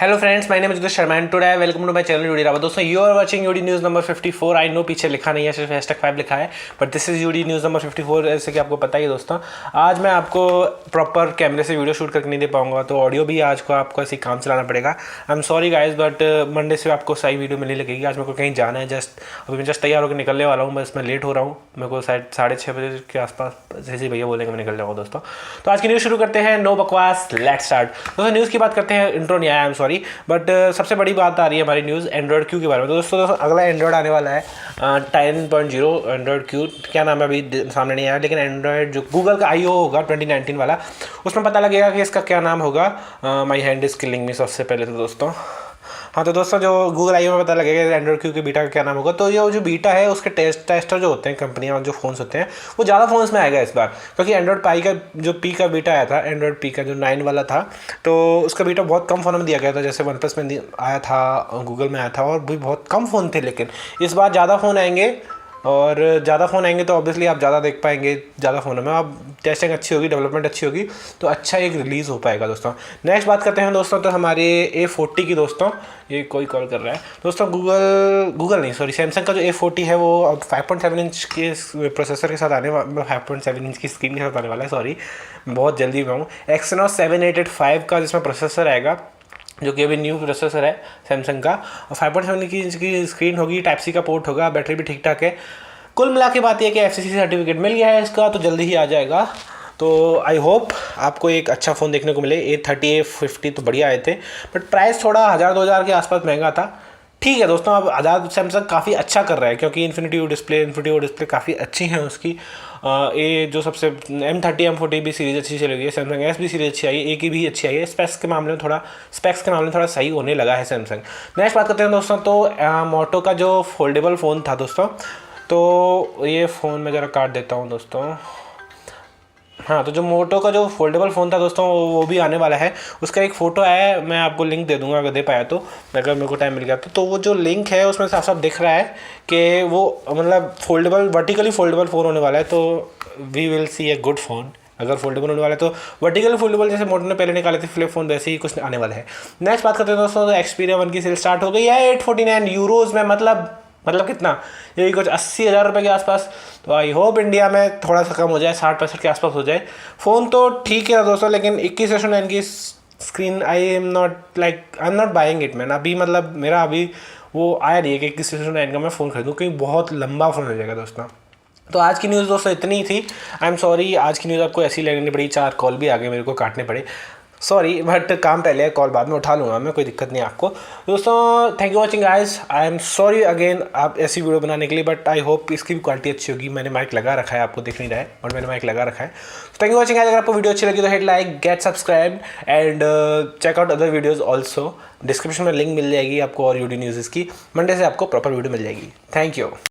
Hello friends, my name is Udit Sharma and today welcome to my channel Udirawat. दोस्तों you are watching UD news number 54। I know पीछे लिखा नहीं है, सिर्फ #5 लिखा है, but this is UD news number 54। जैसे कि आपको पता ही है दोस्तों, आज मैं आपको प्रॉपर कैमरे से वीडियो शूट करके नहीं दे पाऊंगा, तो ऑडियो भी आज को आपको ऐसे काम चलाना पड़ेगा। I am sorry guys, but Monday से आपको सही वीडियो मिलने लगेगी। आज मेरे को कहीं जाना है, अभी मैं तैयार होकर निकलने वाला हूँ, बस मैं लेट हो रहा हूँ। मेरे को शायद 6:30 बजे के आसपास जैसे भैया बोलेंगे मैं निकल जाऊँगा दोस्तों। तो आज की न्यूज़ शुरू करते हैं, नो बकवास, लेट्स स्टार्ट। दोस्तों न्यूज़ की बात करते हैं, इंट्रो नहीं आया, आई एम सॉरी, बट सबसे बड़ी बात आ रही है हमारी न्यूज़ एंड्रॉयड क्यू के बारे में। तो दोस्तों अगला एंड्रॉयड आने वाला है 10.0 एंड्रॉयड क्यू। क्या नाम है अभी सामने नहीं आया, लेकिन एंड्रॉयड जो गूगल का IO होगा 2019 वाला, उसमें पता लगेगा कि इसका क्या नाम होगा। माई हैंड इज किलिंग मी सबसे पहले तो दोस्तों। हाँ तो दोस्तों, जो गूगल IO में पता लगेगा एंड्रॉयड क्यू के बीटा का क्या नाम होगा। तो ये जो बीटा है उसके टेस्टर जो होते हैं कंपनियां और जो फ़ोन्स होते हैं वो ज़्यादा फ़ोन्स में आएगा इस बार, क्योंकि एंड्रॉयड पाई का जो पी का बीटा आया था, एंड्रॉयड पी का जो 9 वाला था, तो उसका बीटा बहुत कम फ़ोन में दिया गया था। जैसे OnePlus में आया था, गूगल में आया था, और भी बहुत कम फ़ोन थे। लेकिन इस बार ज़्यादा फ़ोन आएंगे, और ज़्यादा फ़ोन आएंगे तो ऑब्वियसली आप ज़्यादा देख पाएंगे ज़्यादा फ़ोनों में। अब टेस्टिंग अच्छी होगी, डेवलपमेंट अच्छी होगी, तो अच्छा एक रिलीज़ हो पाएगा दोस्तों। नेक्स्ट बात करते हैं दोस्तों, तो हमारे A40 की दोस्तों, ये कोई कॉल कर रहा है दोस्तों। गूगल नहीं, सॉरी, सैमसंग का जो A40 है वो अब 5.7 इंच के प्रोसेसर के साथ आने, 5.7 इंच की स्क्रीन के साथ आने वाला है। सॉरी, बहुत जल्दी मैं हूँ। Exynos 7885 का जिसमें प्रोसेसर आएगा, जो कि अभी न्यू प्रोसेसर है सैमसंग का। 5.7 इंच की स्क्रीन होगी, टाइप सी का पोर्ट होगा, बैटरी भी ठीक ठाक है। कुल मिला के बात यह कि FCC सर्टिफिकेट मिल गया है इसका, तो जल्दी ही आ जाएगा। तो आई होप आपको एक अच्छा फ़ोन देखने को मिले। A30 A50 तो बढ़िया आए थे, बट प्राइस थोड़ा 1000-2000 के आसपास महंगा था। ठीक है दोस्तों, अब आज़ाद सैमसंग काफ़ी अच्छा कर रहा है, क्योंकि इन्फिनिटी डिस्प्ले काफ़ी अच्छी हैं उसकी। ये जो सबसे M30 M40 भी सीरीज़ अच्छी चली गई है, सैमसंग S भी सीरीज़ अच्छी आई है, A की भी अच्छी आई है। स्पेक्स के मामले में थोड़ा सही होने लगा है सैमसंग। नेक्स्ट बात करते हैं दोस्तों, तो मोटो का जो फोल्डेबल फ़ोन था दोस्तों, तो ये फ़ोन मैं ज़रा काट देता हूँ दोस्तों। हाँ, तो जो मोटो का जो फोल्डेबल फ़ोन था दोस्तों, वो भी आने वाला है। उसका एक फ़ोटो है, मैं आपको लिंक दे दूंगा अगर दे पाया तो, अगर मेरे को टाइम मिल गया तो वो जो लिंक है उसमें साफ साफ दिख रहा है कि वो मतलब वर्टिकली फोल्डेबल फ़ोन होने वाला है। तो we will see a good phone. अगर फोल्डेबल होने वाला है तो वर्टिकल फोल्डेबल जैसे मोटो ने पहले निकाले थे फ्लिप फ़ोन, वैसे ही कुछ आने वाला है। नेक्स्ट बात करते हैं दोस्तों, तो Xperia 1 की सेल स्टार्ट हो गई है 849 यूरोज़ में, मतलब कितना, यही कुछ 80,000 रुपये के आसपास। तो आई होप इंडिया में थोड़ा सा कम हो जाए, 60-65 के आसपास हो जाए। फ़ोन तो ठीक है दोस्तों, लेकिन 21:9 की screen I am not buying it man. अभी मतलब मेरा अभी वो आया नहीं है कि 21:9 का मैं फ़ोन खरीदूँ, क्योंकि बहुत लंबा फ़ोन हो जाएगा दोस्तों। तो आज की न्यूज़ दोस्तों इतनी ही थी। आई एम सॉरी, आज की न्यूज़ आपको ऐसी लगनी पड़ी, 4 कॉल भी आगे मेरे को काटने पड़े, सॉरी, बट काम पहले है, कॉल बाद में उठा लूँगा मैं, कोई दिक्कत नहीं है आपको दोस्तों। Thank you watching guys, I am sorry again आप ऐसी वीडियो बनाने के लिए, बट आई होप इसकी भी क्वालिटी अच्छी होगी। मैंने माइक लगा रखा है, आपको दिख नहीं रहा है, और मैंने माइक लगा रखा है। Thank you watching guys. अगर आपको वीडियो अच्छी लगी तो hit like, get subscribe and check out other videos also. Description में लिंक मिल जाएगी आपको और यूडी न्यूज़ की। मंडे से आपको प्रॉपर वीडियो मिल जाएगी। Thank you.